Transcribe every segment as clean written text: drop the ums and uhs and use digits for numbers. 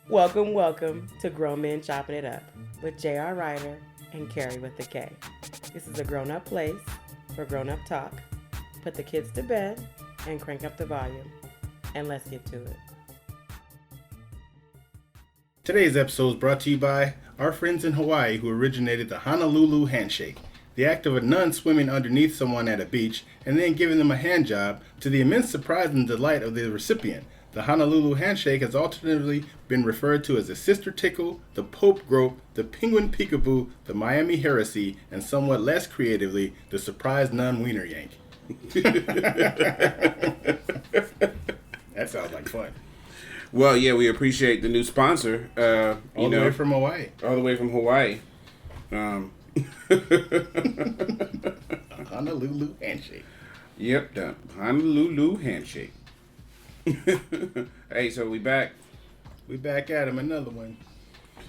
Welcome to Grown Men Chopping It Up with J.R. Ryder and Kerry with the K. This is a grown-up place for grown-up talk. Put the kids to bed and crank up the volume. And let's get to it. Today's episode is brought to you by our friends in Hawaii who originated the Honolulu handshake, the act of a nun swimming underneath someone at a beach and then giving them a hand job to the immense surprise and delight of the recipient. The Honolulu handshake has alternatively been referred to as the sister tickle, the Pope grope, the penguin peekaboo, the Miami heresy, and somewhat less creatively, the surprise nun wiener yank. That sounds like fun. Well, yeah, we appreciate the new sponsor. All the way from Hawaii. All the way from Hawaii. Honolulu handshake. Yep, the Honolulu handshake. Hey, so we back. We back at him, another one.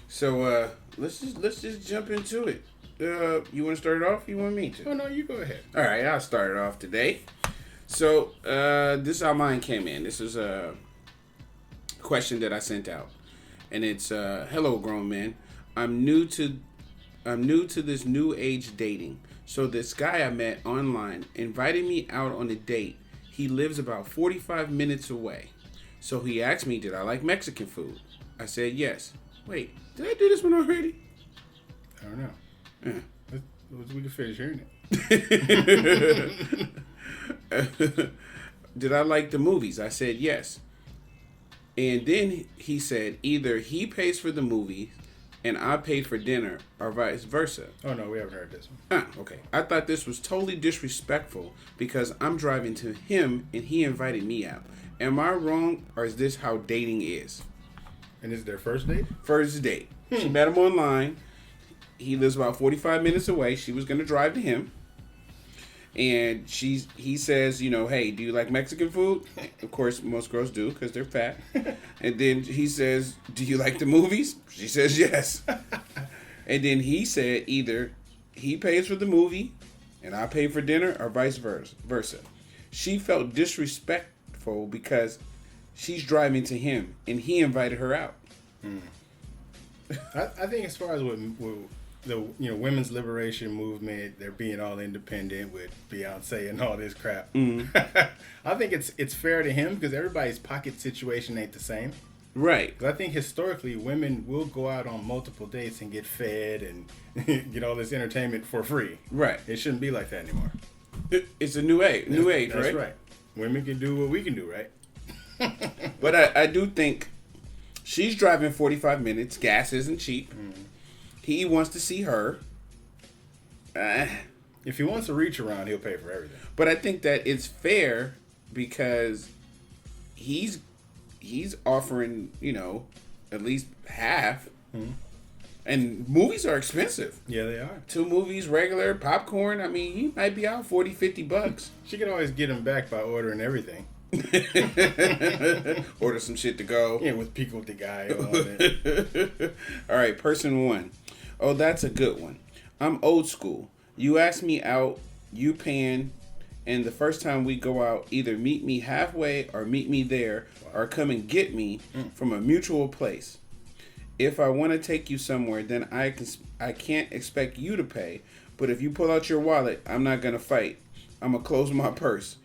So let's just jump into it. You want to start it off? You want me to? Oh no, you go ahead. All right, I'll start it off today. So this is how mine came in. This is a question that I sent out, and it's hello, grown men. I'm new to this new age dating. So this guy I met online invited me out on a date. He lives about 45 minutes away. So he asked me, did I like Mexican food? I said yes. Wait, did I do this one already? I don't know. Yeah. We can finish hearing it. Did I like the movies? I said yes. And then he said either he pays for the movie and I paid for dinner, or vice versa. Oh, no, we haven't heard this one. Okay. I thought this was totally disrespectful because I'm driving to him and he invited me out. Am I wrong, or is this how dating is? And is it their first date? First date. She met him online. He lives about 45 minutes away. She was going to drive to him. And he says, hey, do you like Mexican food? Of course, most girls do because they're fat. And then he says, do you like the movies? She says yes. And then he said either he pays for the movie and I pay for dinner, or vice versa. She felt disrespectful because she's driving to him and he invited her out. I think as far as with the women's liberation movement, they're being all independent with Beyonce and all this crap. I think it's fair to him because everybody's pocket situation ain't the same. Right. Because I think historically women will go out on multiple dates and get fed and get all this entertainment for free. Right. It shouldn't be like that anymore. It's a new age. Right? That's right. Women can do what we can do, right? But I do think she's driving 45 minutes. Gas isn't cheap. He wants to see her. If he wants to reach around, he'll pay for everything. But I think that it's fair because he's offering, at least half. And movies are expensive. Yeah, they are. 2 movies, regular, popcorn. I mean, he might be out $40-$50. She can always get him back by ordering everything. Order some shit to go. Yeah, with pico de gallo on it. All right, person 1. Oh, that's a good one. I'm old school. You ask me out, you paying, and the first time we go out, either meet me halfway or meet me there, or come and get me from a mutual place. If I want to take you somewhere, then I can't expect you to pay. But if you pull out your wallet, I'm not gonna fight. I'm gonna close my purse.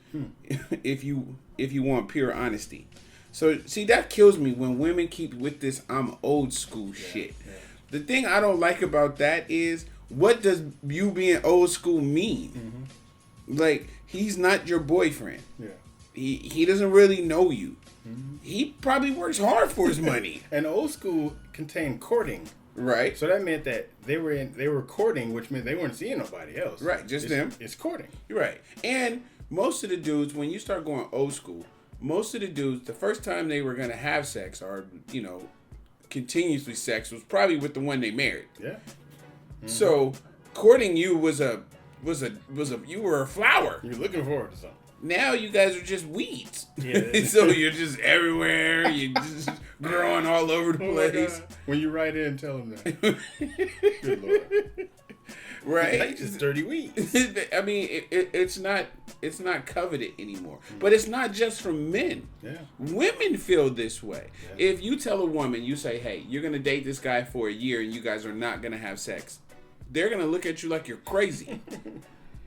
If you want pure honesty. So see, that kills me when women keep with this I'm old school shit. Yeah. The thing I don't like about that is, what does you being old school mean? Like, he's not your boyfriend. Yeah. He doesn't really know you. He probably works hard for his money. And old school contained courting. Right. So that meant that they were courting, which meant they weren't seeing nobody else. Right, just them. It's courting. Right. And most of the dudes, when you start going old school, most of the dudes, the first time they were going to have sex or, continuously sex was probably with the one they married. Yeah. So courting you was you were a flower. You're looking forward to something. Now you guys are just weeds. Yeah. So you're just everywhere. You're just growing all over the place. When you write in, tell them that. Good Lord. right? Like just 30 weeks. I mean, it's not coveted anymore. But it's not just from men. Yeah. Women feel this way. Yeah. If you tell a woman, you say, hey, you're going to date this guy for a year and you guys are not going to have sex, they're going to look at you like you're crazy.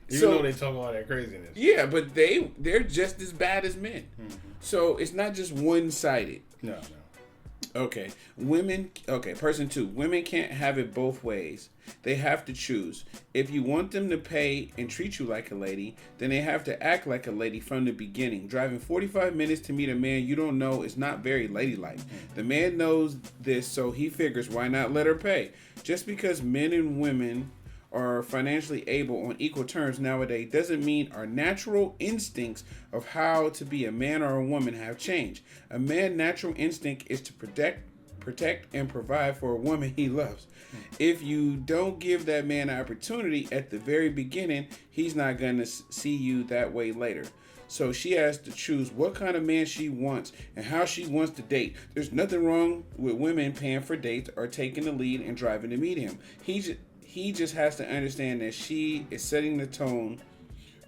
Even though they talk all that craziness. Yeah, but they're just as bad as men. Mm-hmm. So it's not just one-sided. No. Okay. Person 2. Women can't have it both ways. They have to choose. If you want them to pay and treat you like a lady, then they have to act like a lady from the beginning. Driving 45 minutes to meet a man you don't know is not very ladylike. The man knows this, so he figures, why not let her pay? Just because men and women are financially able on equal terms nowadays doesn't mean our natural instincts of how to be a man or a woman have changed. A man's natural instinct is to protect and provide for a woman he loves. If you don't give that man an opportunity at the very beginning, he's not going to see you that way later. So she has to choose what kind of man she wants and how she wants to date. There's nothing wrong with women paying for dates or taking the lead and driving to meet him. He just has to understand that she is setting the tone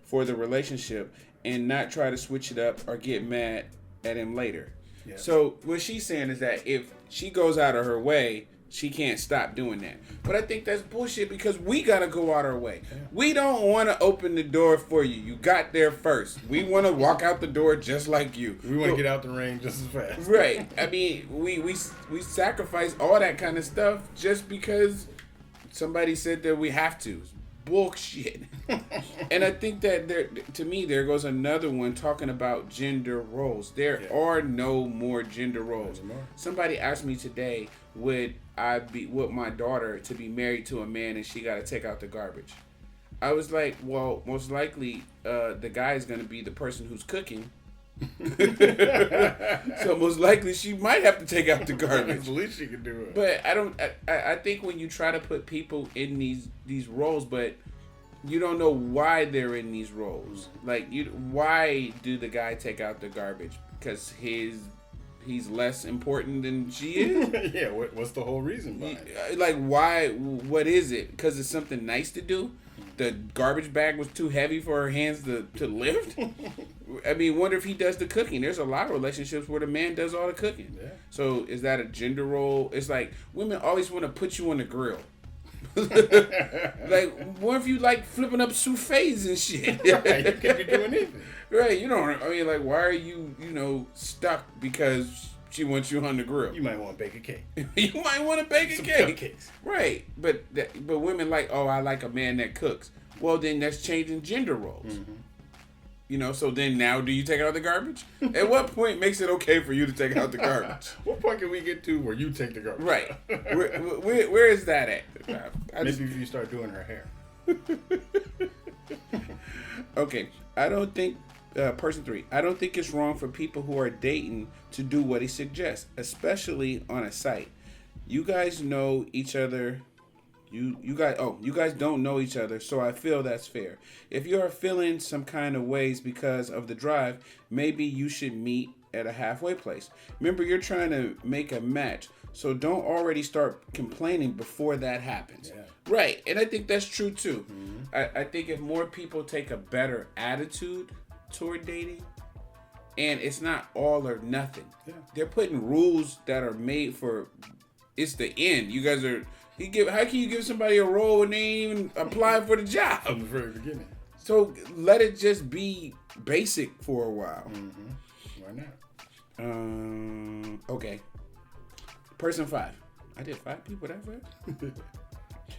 for the relationship and not try to switch it up or get mad at him later. Yeah. So what she's saying is that if she goes out of her way, she can't stop doing that. But I think that's bullshit because we got to go out our way. Yeah. We don't want to open the door for you. You got there first. We want to walk out the door just like you. We want to get out the ring just as fast. Right. I mean, we sacrifice all that kind of stuff just because somebody said that we have to. Bullshit. And I think that there goes another one talking about gender roles. There are no more gender roles. Somebody asked me today, would my daughter to be married to a man and she got to take out the garbage? I was like, well, most likely the guy is going to be the person who's cooking. So most likely she might have to take out the garbage. That's the least she can do it. But I think when you try to put people in these roles, but you don't know why they're in these roles. Like, why do the guy take out the garbage? Because he's less important than she is? Yeah, what's the whole reason behind it? Like, why? What is it? Because it's something nice to do? The garbage bag was too heavy for her hands to lift? I mean, wonder if he does the cooking. There's a lot of relationships where the man does all the cooking. Yeah. So is that a gender role? It's like women always want to put you on the grill. Like, what if you like flipping up souffles and shit? Right, you can't be doing anything. Right, like, why are you, stuck because she wants you on the grill? You might want to bake a cake. You might want to bake a cake. Cupcakes. Right, but women like, oh, I like a man that cooks. Well, then that's changing gender roles. Mm-hmm. So then now do you take out the garbage? At what point makes it okay for you to take out the garbage? What point can we get to where you take the garbage? Right. Where is that at? Maybe if you start doing her hair. Okay. I don't think, person 3, I don't think it's wrong for people who are dating to do what he suggests, especially on a site. You guys know each other. You guys don't know each other, so I feel that's fair. If you are feeling some kind of ways because of the drive, maybe you should meet at a halfway place. Remember, you're trying to make a match, so don't already start complaining before that happens. Yeah. Right, and I think that's true too. Mm-hmm. I think if more people take a better attitude toward dating, and it's not all or nothing. Yeah. They're putting rules that are made for, it's the end. You guys are... How can you give somebody a role when they ain't even apply for the job? From the very beginning. So let it just be basic for a while. Mm-hmm. Why not? Okay. Person 5. I did 5 people that fast?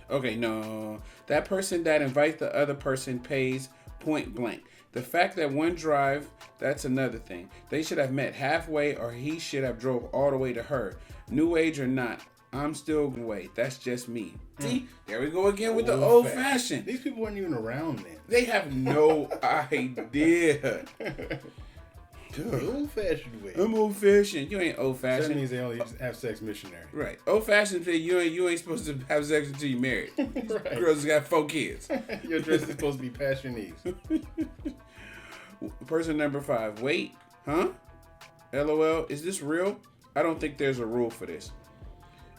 Okay, no. That person that invites the other person pays point blank. The fact that one drive, that's another thing. They should have met halfway or he should have drove all the way to her. New age or not. I'm still wait. That's just me. See, there we go again with the old fashioned. These people weren't even around then. They have no idea. The old fashioned way. I'm old fashioned. You ain't old fashioned. That means they only have sex missionary. Right. Old fashioned thing. You ain't supposed to have sex until you married. Right. Girls got 4 kids. Your dress is supposed to be past your knees. Person number 5. Wait, huh? LOL. Is this real? I don't think there's a rule for this.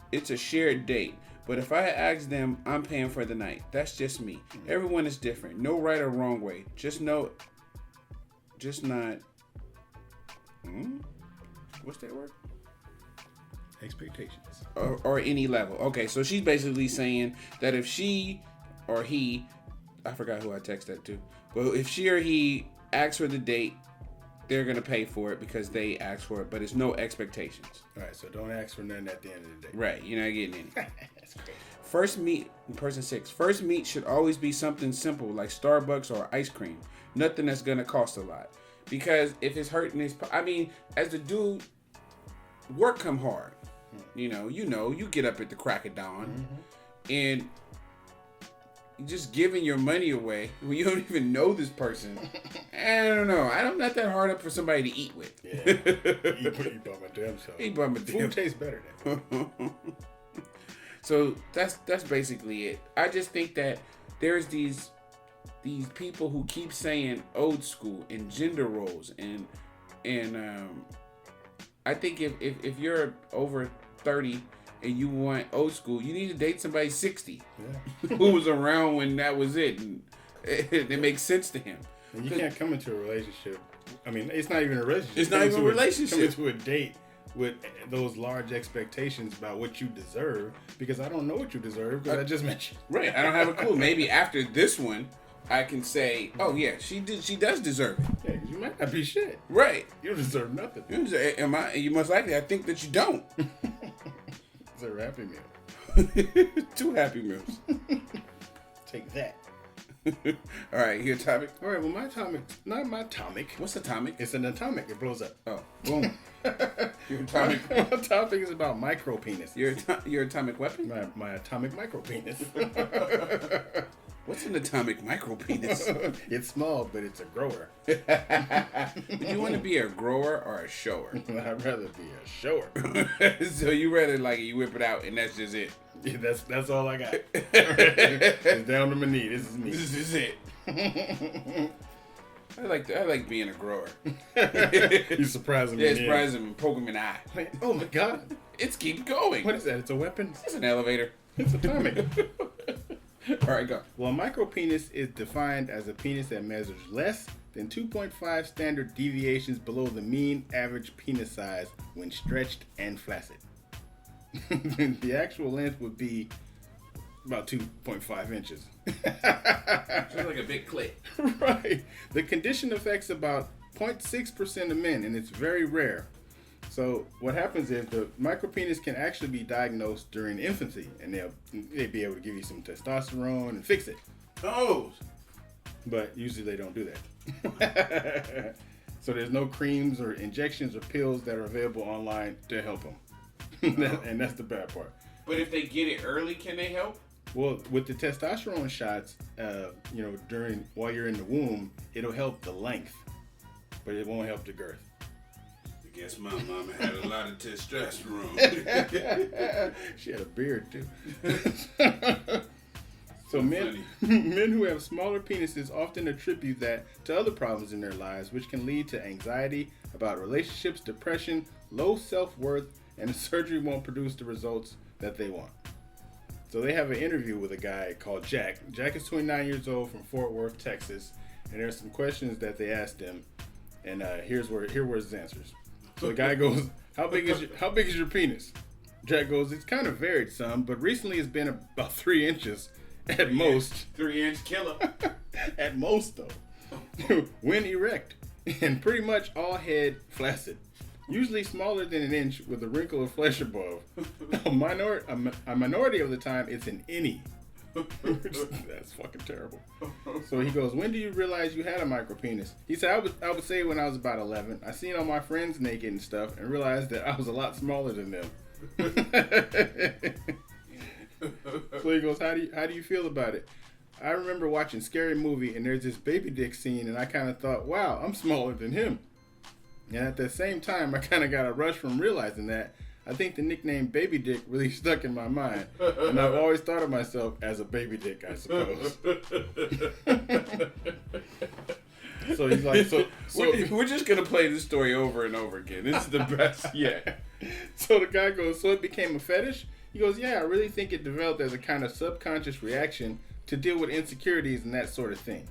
It's a shared date. But if I ask them, I'm paying for the night. That's just me. Everyone is different. No right or wrong way. Just not. What's that word? Expectations. Or any level. Okay, so she's basically saying that if she or he, I forgot who I texted that to, but if she or he asks for the date, they're going to pay for it because they asked for it, but it's no expectations. All right, so don't ask for nothing at the end of the day. Right, you're not getting any. That's crazy. First meet, person 6. First meet should always be something simple like Starbucks or ice cream. Nothing that's going to cost a lot. Because if it's hurting his, as a dude, work come hard. You get up at the crack of dawn, and just giving your money away when you don't even know this person. I don't know. I'm not that hard up for somebody to eat with. Yeah, you bought my damn self. He bought my food tastes better then. So that's basically it. I just think that there's these people who keep saying old school and gender roles and I think if you're over 30 and you want old school, you need to date somebody 60 who was around when that was it, and it makes sense to him. And you can't come into a relationship. It's not even a relationship. It's not even a relationship. Come into a date with those large expectations about what you deserve, because I don't know what you deserve because I just met you. Right. I don't have a clue. Maybe after this one, I can say, oh yeah, she does deserve it. Yeah, because you might not be shit. Right. You deserve nothing. You most likely, I think that you don't. It's a Happy Meal. 2 Happy Meals. Take that. All right, your topic. All right, well, my atomic, not my atomic. What's atomic? It's an atomic. It blows up. Oh, boom. Your atomic. My topic is about micropenis. Your atomic weapon? My atomic micropenis. What's an atomic micropenis? It's small, but it's a grower. Do you want to be a grower or a shower? I'd rather be a shower. So you rather you whip it out and that's just it? Yeah, that's all I got. It's down to my knee. This is me. This is it. I like being a grower. You surprising me. Yeah, surprising me. Poke him in the eye. Like, oh my God. It's keep going. What is that? It's a weapon? It's an elevator. It's atomic. All right, go. Well, a micropenis is defined as a penis that measures less than 2.5 standard deviations below the mean average penis size when stretched and flaccid. The actual length would be about 2.5 inches. Sounds like a big clit. Right. The condition affects about 0.6% of men, and it's very rare. So what happens is the micropenis can actually be diagnosed during infancy, and they'd be able to give you some testosterone and fix it. Oh. But usually they don't do that. So there's no creams or injections or pills that are available online to help them. And that's the bad part. But if they get it early, can they help? Well, with the testosterone shots, while you're in the womb, it'll help the length, but it won't help the girth. I guess my mama had a lot of testosterone. She had a beard too. So men who have smaller penises often attribute that to other problems in their lives, which can lead to anxiety about relationships, depression, low self-worth, and the surgery won't produce the results that they want. So they have an interview with a guy called Jack. Jack is 29 years old from Fort Worth, Texas, and there's some questions that they asked him, and here were his answers. So the guy goes, "How big is your penis?" Jack goes, "It's kind of varied some, but recently it's been about 3 inches at most." 3-inch killer. At most, though. When erect, and pretty much all head flaccid. Usually smaller than an inch with a wrinkle of flesh above. A minority of the time, it's an innie. That's fucking terrible. So he goes, "When do you realize you had a micropenis?" He said, I would say when I was about 11. I seen all my friends naked and stuff and realized that I was a lot smaller than them. So he goes, how do you feel about it? I remember watching Scary Movie and there's this baby dick scene and I kind of thought, wow, I'm smaller than him. And at the same time, I kind of got a rush from realizing that. I think the nickname Baby Dick really stuck in my mind. And I've always thought of myself as a baby dick, I suppose. So he's like, so we're just going to play this story over and over again. This is the best yet. So the guy goes, so it became a fetish? He goes, yeah, I really think it developed as a kind of subconscious reaction to deal with insecurities and that sort of thing.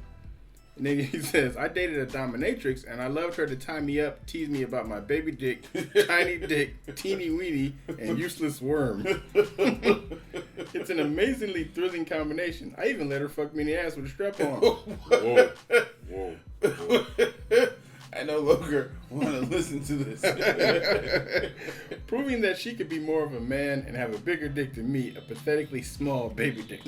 And then he says, I dated a dominatrix and I loved her to tie me up, tease me about my baby dick, tiny dick, teeny weeny, and useless worm. It's an amazingly thrilling combination. I even let her fuck me in the ass with a strap on. Whoa. Whoa. I no longer want to listen to this. Proving that she could be more of a man and have a bigger dick than me, a pathetically small baby dick.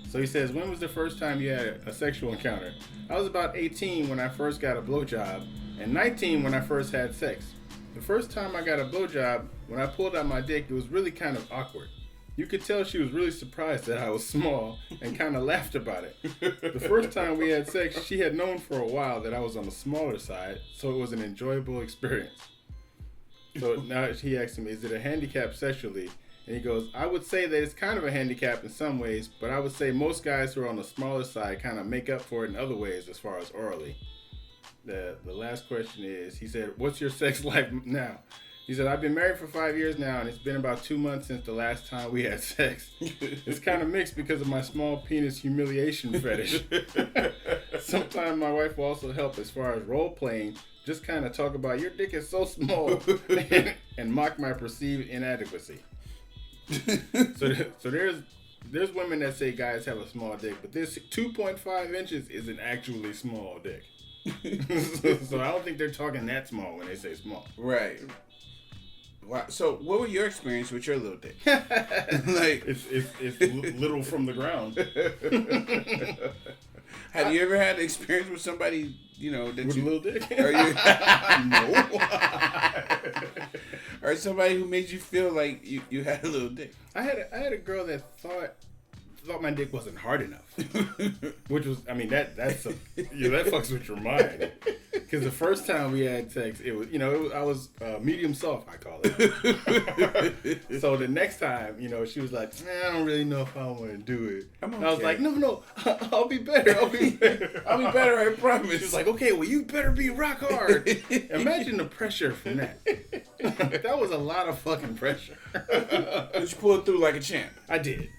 So he says, when was the first time you had a sexual encounter? I was about 18 when I first got a blowjob, and 19 when I first had sex. The first time I got a blowjob, when I pulled out my dick, it was really kind of awkward. You could tell she was really surprised that I was small and kind of laughed about it. The first time we had sex, she had known for a while that I was on the smaller side, so it was an enjoyable experience. So now he asks me, is it a handicap sexually? And he goes, I would say that it's kind of a handicap in some ways, but I would say most guys who are on the smaller side kind of make up for it in other ways as far as orally. The last question is, he said, what's your sex life now? He said, I've been married for 5 years now, and it's been about 2 months since the last time we had sex. It's kind of mixed because of my small penis humiliation fetish. Sometimes my wife will also help as far as role playing, just kind of talk about your dick is so small and mock my perceived inadequacy. So there's women that say guys have a small dick, but this 2.5 inches is an actually small dick. So I don't think they're talking that small when they say small. Right. Wow. So what were your experience with your little dick? Like it's little from the ground. Have you ever had an experience with somebody, that with you a little dick? Or you, No. Or somebody who made you feel like you had a little dick? I had a girl that thought my dick wasn't hard enough, which was, I mean, that fucks with your mind. Because the first time we had sex, it was, I was medium soft, I call it. So the next time, she was like, I don't really know if I want to do it. I'm okay. And I was like, no, I'll be better. I'll be better, I promise. She was like, okay, well, you better be rock hard. Imagine the pressure from that. That was a lot of fucking pressure. Did you pull it through like a champ? I did.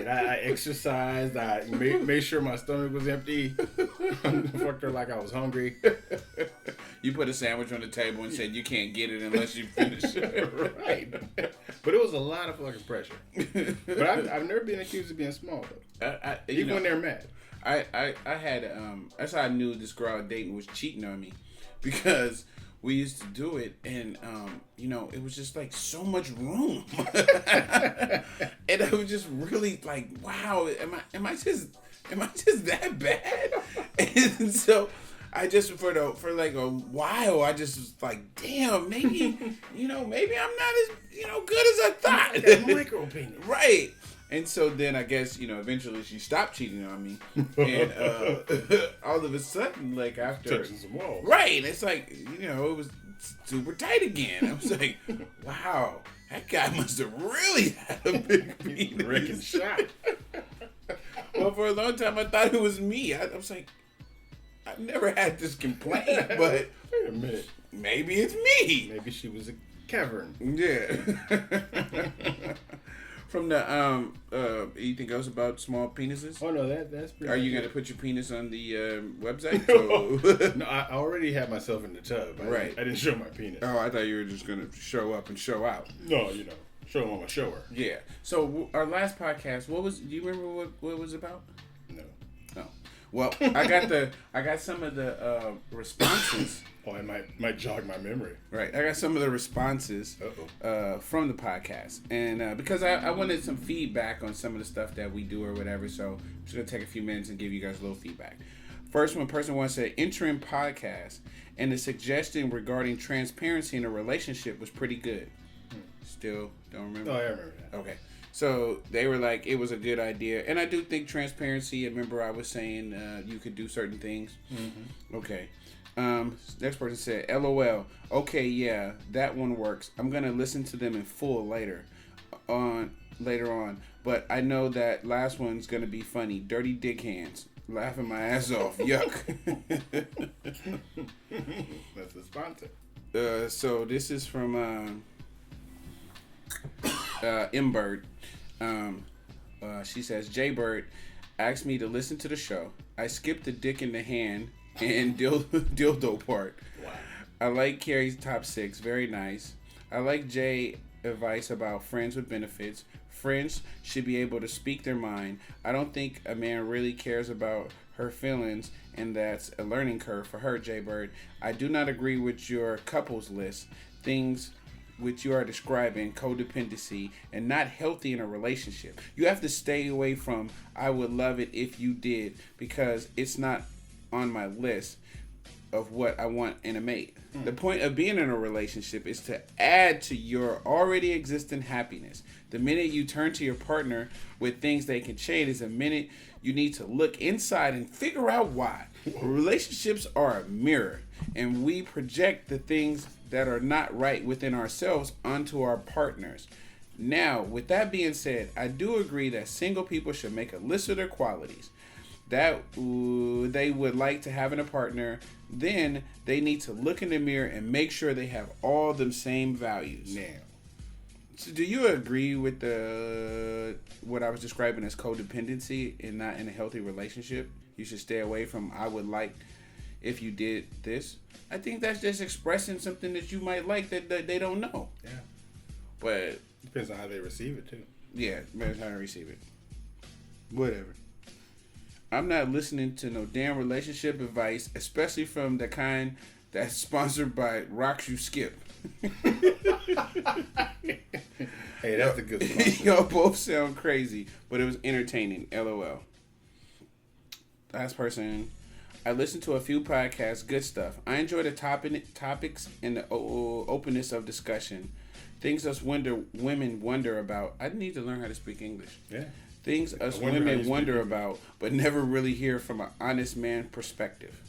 I exercised. I made sure my stomach was empty. Fucked her like I was hungry. You put a sandwich on the table and said you can't get it unless you finish it. Right. But it was a lot of fucking pressure. But I've never been accused of being small though. Even when they're mad. I had that's how I knew this girl I was dating was cheating on me, because we used to do it, and it was just like so much room, and I was just really like, wow, am I just that bad? And so I just for like a while I just was like, damn, maybe maybe I'm not as good as I thought. I got micropenis. Right. And so then I guess, eventually she stopped cheating on me. And all of a sudden, like after... Touching some walls. Right. It's like, it was super tight again. I was like, wow, that guy must have really had a big penis. Wrecking shot. Well, for a long time I thought it was me. I was like, I've never had this complaint, but... Wait a minute. Maybe it's me. Maybe she was a cavern. Yeah. From the anything else about small penises? Oh no, that's pretty. Are you gonna put your penis on the website? No, I already had myself in the tub. Right. I didn't show my penis. Oh, I thought you were just gonna show up and show out. No, show them on my shower. Yeah. So our last podcast, do you remember what it was about? No. No. Well, I got some of the responses. Oh, I might jog my memory. Right. I got some of the responses from the podcast. And because I wanted some feedback on some of the stuff that we do or whatever, so I'm just going to take a few minutes and give you guys a little feedback. First one, person wants to say, interim podcast, and the suggestion regarding transparency in a relationship was pretty good. Still don't remember? Oh, I remember that. Okay. So they were like, it was a good idea. And I do think transparency, remember I was saying you could do certain things. Mm-hmm. Okay. Next person said, LOL. Okay, yeah, that one works. I'm gonna listen to them in full later on. But I know that last one's gonna be funny. Dirty dick hands. Laughing my ass off. Yuck. That's the sponsor. So this is from M Bird. She says, J Bird asked me to listen to the show. I skipped the dick in the hand and dildo part. Wow. I like Kerry's top 6. Very nice. I like Jay advice about friends with benefits. Friends should be able to speak their mind. I don't think a man really cares about her feelings, and that's a learning curve for her, Jay Bird. I do not agree with your couples list. Things which you are describing, codependency, and not healthy in a relationship. You have to stay away from, I would love it if you did, because it's not on my list of what I want in a mate. The point of being in a relationship is to add to your already existing happiness. The minute you turn to your partner with things they can change is a minute you need to look inside and figure out why. Relationships are a mirror, and we project the things that are not right within ourselves onto our partners. Now, with that being said, I do agree that single people should make a list of their qualities that they would like to have in a partner. Then they need to look in the mirror and make sure they have all the same values. Now, so do you agree with what I was describing as codependency and not in a healthy relationship? You should stay away from, I would like if you did this. I think that's just expressing something that you might like that they don't know. Yeah. But depends on how they receive it too. Yeah, depends on how they receive it. Whatever. I'm not listening to no damn relationship advice, especially from the kind that's sponsored by Rocks You Skip. Hey, that's a good sponsor. Y'all both sound crazy, but it was entertaining. LOL. Last person. I listened to a few podcasts. Good stuff. I enjoy the topics and the openness of discussion. Things us women wonder about. I need to learn how to speak English. Yeah. Things us women wonder about, but never really hear from an honest man perspective.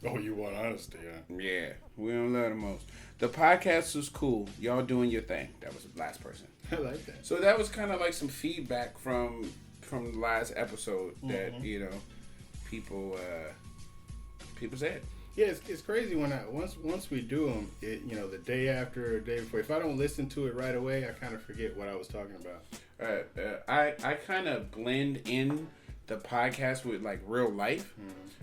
Oh, you want honesty, huh? Yeah, we don't love the most. The podcast was cool. Y'all doing your thing. That was the last person. I like that. So that was kind of like some feedback from the last episode that people said. Yeah, it's crazy when once we do them, the day after or day before. If I don't listen to it right away, I kind of forget what I was talking about. I kind of blend in the podcast with like real life.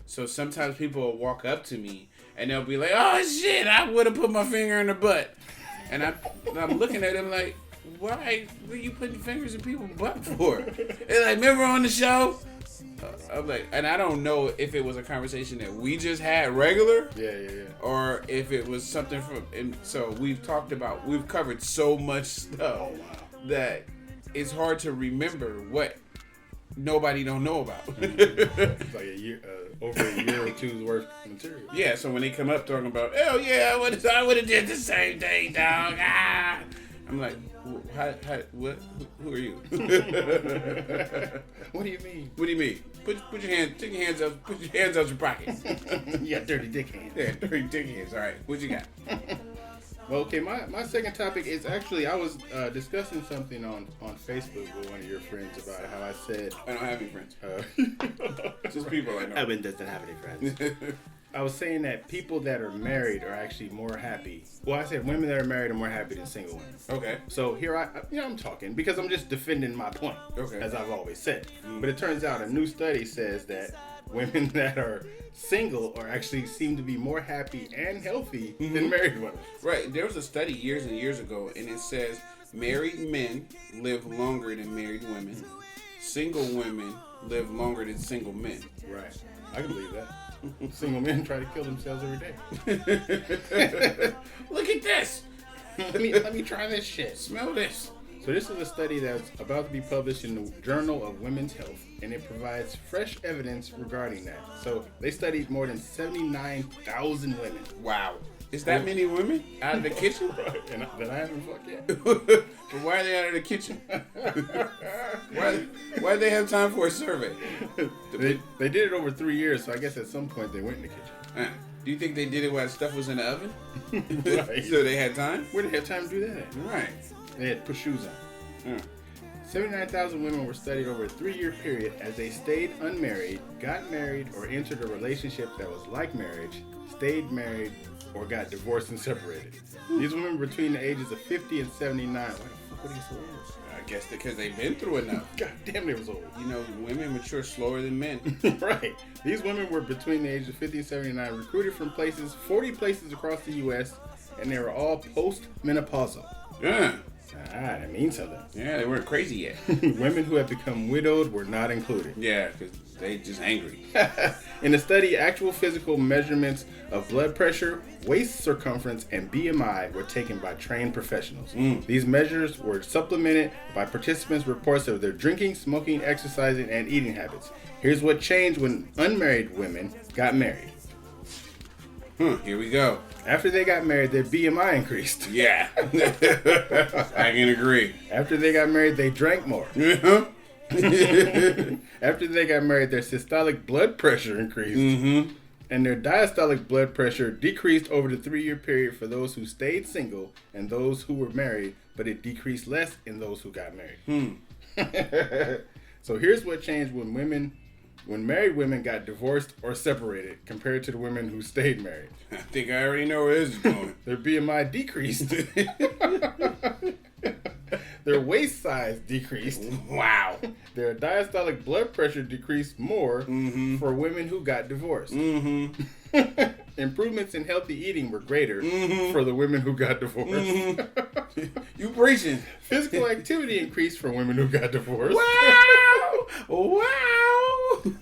So sometimes people will walk up to me and they'll be like, "Oh shit, I would have put my finger in the butt," and I'm looking at them like, "Why were you putting fingers in people's butt for?" They're like, "Remember on the show?" I'm like, and I don't know if it was a conversation that we just had regular, or if it was something from. And so we've covered so much stuff that it's hard to remember what nobody don't know about. It's like a year, over a year or two's worth of material. Yeah, so when they come up talking about, oh yeah, I would have did the same thing, dog. I'm like, what? Who are you? What do you mean? What do you mean? Take your hands out your pockets. You got dirty dick hands. Yeah, dirty dick hands. All right, what you got? Well, okay, my second topic is actually, I was discussing something on Facebook with one of your friends about how I said... I don't have any friends. Just people I know. Evan doesn't have any friends. I was saying that people that are married are actually more happy. Well, I said women that are married are more happy than single women. Okay. So here I'm talking because I'm just defending my point, as I've always said. But it turns out a new study says that women that are single are actually seem to be more happy and healthy than married women. Right. There was a study years and years ago, and it says married men live longer than married women. Single women live longer than single men. Right. I can believe that. Single men try to kill themselves every day. Look at this. Let me try this shit. Smell this. So this is a study that's about to be published in the Journal of Women's Health, and it provides fresh evidence regarding that. So they studied more than 79,000 women. Wow. Is that many women out of the kitchen? Right. And that I haven't fucked yet. But why are they out of the kitchen? Why do they have time for a survey? They did it over 3 years, so I guess at some point they went in the kitchen. Do you think they did it while stuff was in the oven? Right. So they had time? Where did they have time to do that? Right. They had to put shoes on. 79,000 women were studied over a 3-year period as they stayed unmarried, got married, or entered a relationship that was like marriage, stayed married, or got divorced and separated. These women were between the ages of 50 and 79. Why the fuck were they so old? I guess because they've been through enough. God damn, they was old. You know, women mature slower than men. Right. These women were between the ages of 50 and 79, recruited from 40 places across the U.S., and they were all post-menopausal. Yeah. That means something. Yeah, they weren't crazy yet. Women who had become widowed were not included. Yeah, because they just angry. In the study, actual physical measurements of blood pressure, waist circumference, and BMI were taken by trained professionals. These measures were supplemented by participants' reports of their drinking, smoking, exercising, and eating habits. Here's what changed when unmarried women got married. Here we go. After they got married, their BMI increased. Yeah. I can agree. After they got married, they drank more. Uh-huh. After they got married, their systolic blood pressure increased. And their diastolic blood pressure decreased over the 3-year period for those who stayed single and those who were married, but it decreased less in those who got married. So here's what changed when married women got divorced or separated compared to the women who stayed married. I think I already know where this is going. Their BMI decreased. Their waist size decreased. Wow. Their diastolic blood pressure decreased more for women who got divorced. Improvements in healthy eating were greater for the women who got divorced. You preaching. Physical activity increased for women who got divorced. Wow. Wow.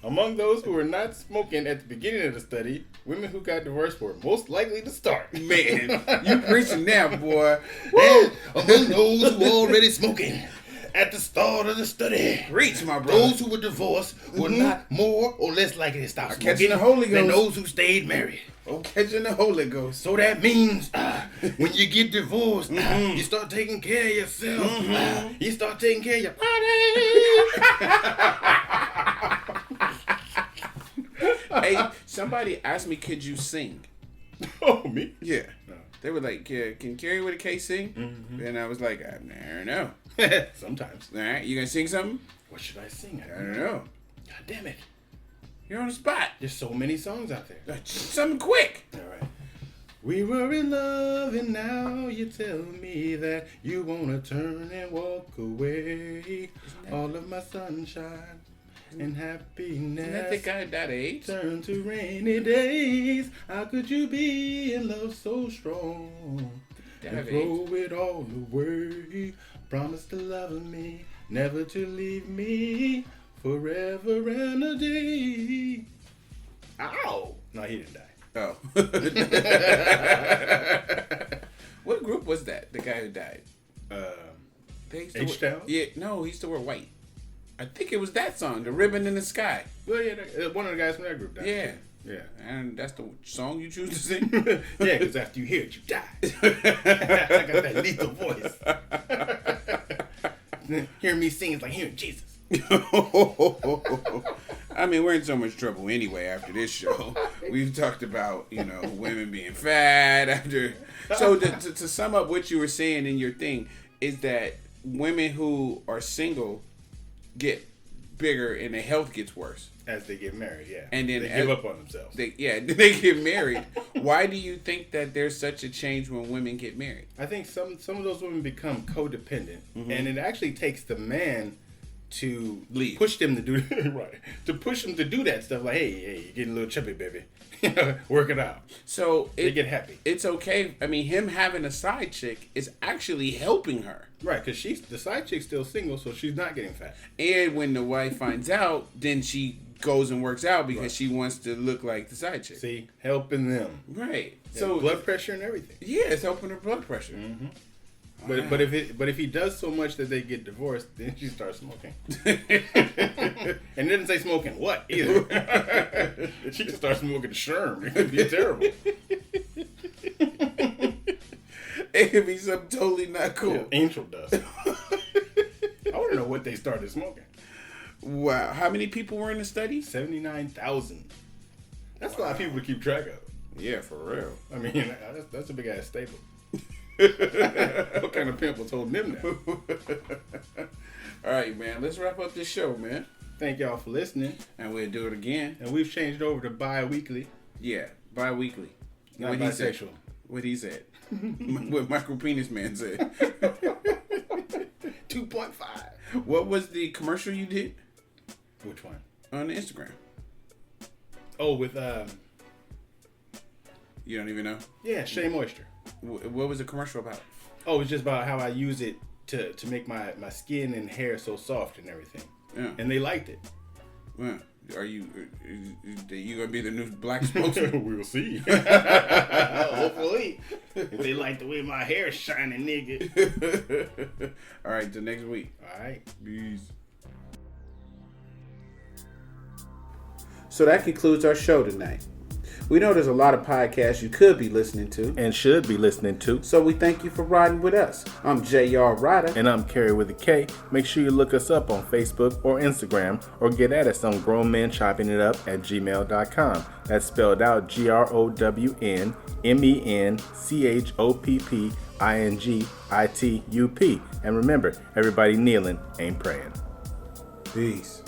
Among those who were not smoking at the beginning of the study, women who got divorced were most likely to start. Man, you preaching now, boy. And among those who were already smoking at the start of the study, Preach, my brother. those who were divorced were not more or less likely to stop catching smoking the Holy than Ghost. those who stayed married. Oh, catching the Holy Ghost. So that means when you get divorced, you start taking care of yourself. You start taking care of your body. Hey, somebody asked me, could you sing? Oh, me? Yeah. No. They were like, yeah, can Kerry with a K sing? And I was like, I don't know. Sometimes. All right, you gonna sing something? What should I sing? I don't know. God damn it. You're on the spot. There's so many songs out there. Something quick. All right. We were in love and now you tell me that you want to turn and walk away. All of my sunshine and happiness. Isn't that the guy that age? Turn to rainy days. How could you be in love so strong? And throw it all away. Promise to love me, never to leave me, forever and a day. Ow! No, he didn't die. Oh. What group was that? The guy who died? H-Town? Yeah, no, he used to wear white. I think it was that song, The Ribbon in the Sky. Well, yeah, one of the guys from that group died. Yeah. Yeah. And that's the song you choose to sing? Yeah, because after you hear it, you die. I got that lethal voice. Hearing me sing is like hearing Jesus. I mean, we're in so much trouble anyway after this show. We've talked about, women being fat after. So to sum up what you were saying in your thing is that women who are single get bigger and their health gets worse. As they get married, yeah. And then they give up on themselves. They get married. Why do you think that there's such a change when women get married? I think some of those women become codependent. And it actually takes the man to leave, push them to do right, to push them to do that stuff. Like, hey, you're getting a little chubby, baby. Work it out. So they get happy. It's okay. I mean, him having a side chick is actually helping her, right? Because the side chick's still single, so she's not getting fat. And when the wife finds out, then she goes and works out because she wants to look like the side chick. See, helping them. Right. Yeah, so blood pressure and everything. Yeah, it's helping her blood pressure. Mm-hmm. But if he does so much that they get divorced, then she starts smoking. And it didn't say smoking what either. She can start smoking sherm. It could be terrible. It could be something totally not cool. Yeah, angel dust. I want to know what they started smoking. Wow. How many people were in the study? 79,000. That's a lot of people to keep track of. Yeah, for real. I mean, that's a big ass staple. What kind of pimp was holding them now? All right, man. Let's wrap up this show, man. Thank y'all for listening. And we'll do it again. And we've changed over to bi-weekly. Yeah, bi-weekly. Not bisexual. What he said. What Micropenis man said. 2.5. What was the commercial you did Which one? on Instagram? Oh, with You don't even know? yeah, Shea Moisture. What was the commercial about? Oh, it's just about how I use it to make my skin and hair so soft and everything. Yeah. And they liked it. Well, are you gonna be the new black spokesman? We'll see. Hopefully. If they like the way my hair is shining, nigga. All right, till next week. All right. Peace. So that concludes our show tonight. We know there's a lot of podcasts you could be listening to, And should be listening to. so we thank you for riding with us. I'm J.R. Rydha. And I'm Kerry with a K. Make sure you look us up on Facebook or Instagram, or get at us on grownmenchoppingitup@gmail.com. That's spelled out GROWNMENCHOPPINGITUP. And remember, everybody kneeling ain't praying. Peace.